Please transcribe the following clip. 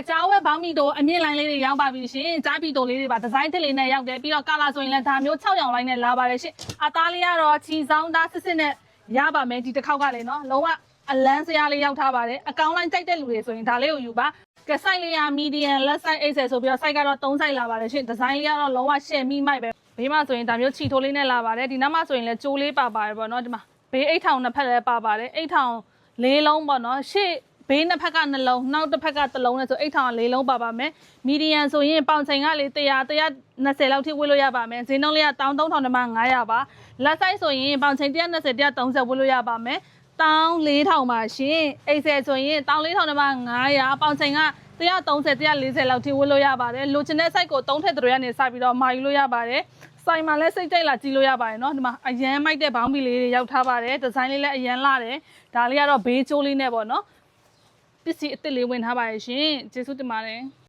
ကျောင်းဝဲဘောင်းမီတို့အမြင့်လိုင်းလေးတွေရောက်ပါပြီရှင်ကြားပြီတို့လေးတွေပါဒီဇိုင်းတစ်လေးနဲ့ရောက်တယ်ပြီးတော့ကာလာဆိုရင်လည်းဒါမျိုး6ရောင်လိုင်းနဲ့လာပါတယ်ရှင်အသားလေးကတော့ချီဆောင်သားစစ်စစ်နဲ့ရပါမယ်ဒီတစ်ခေါက်ကလည်းနော်လုံးဝအလန်းစရာလေးရောက်ထားပါတယ်အကောင်လိုင်းကြိုက်တဲ့လူတွေဆိုရင်ဒါလေးကိုယူပါကစိုက်လေးက medium လက်စိုက်80ဆိုပြီးတော့ site ကတော့3 site လာပါတယ်ရှင်ဒီဇိုင်းလေးကတော့လုံးဝရှယ်မိမိုက်ပဲဘေးမှာဆိုရင်ဒါမျိုးချီထိုးလေးနဲ့လာပါတယ်ဒီနောက်မှာဆိုရင်လည်းကြိုးလေးပါပါတယ်ပေါ့နော်ဒီမှာဘေးအိတ်ထောင်နှစ်ဖက်လည်းပါပါတယ်အိတ်ထောင်၄လုံးပေါ့နော်ရှေ့ဘေးနှစ်ဖက်ကနှလုံးနောက်တစ်ဖက်ကတစ်လုံးနဲ့ဆိုအိတ်ထောင်၄လုံးပါပါမယ်မီဒီယမ်ဆိုရင်ပေါင်ချိန်ကလေ100 လောက်ထိဝေးလို့ရပါမယ်ဈေးနှုန်းလေးက13000နဲ့မှ900ပါလက်ဆိုင်ဆိုရင်ပေါင်ချိန်120 130ဝေးလို့ရပါမယ်14000ပါရှင်အိတ်ဆယ်ဆိုရင်14000နဲ့မှ900ပေါင်ချိန်က130 140လောက်ထိဝေးလို့ရပါတယ်လိုချင်တဲ့ site ကို3ထက်3ကနေစပြီးတော့မှာယူလို့ရပါတယ်ဆိုင်မှာလည်းစိတ်ကြိုက်လာကြည့်လို့ရပါတယ်เนาะဒီမှာအရန်မိုက်တဲ့ဘောင်းဘီလေးတွေရောက်ထားပါတယ်ဒီဇိုင်းလေးလည်းအရန်လာတယ်ဒါလေးကတော့ဘေးချိုးလေးနဲ့ပေါ့เนาะပစ္စည်းအစ်စ်လေးဝင်ထားပါရဲ့ရှင်ကျေးဇူးတင်ပါတယ်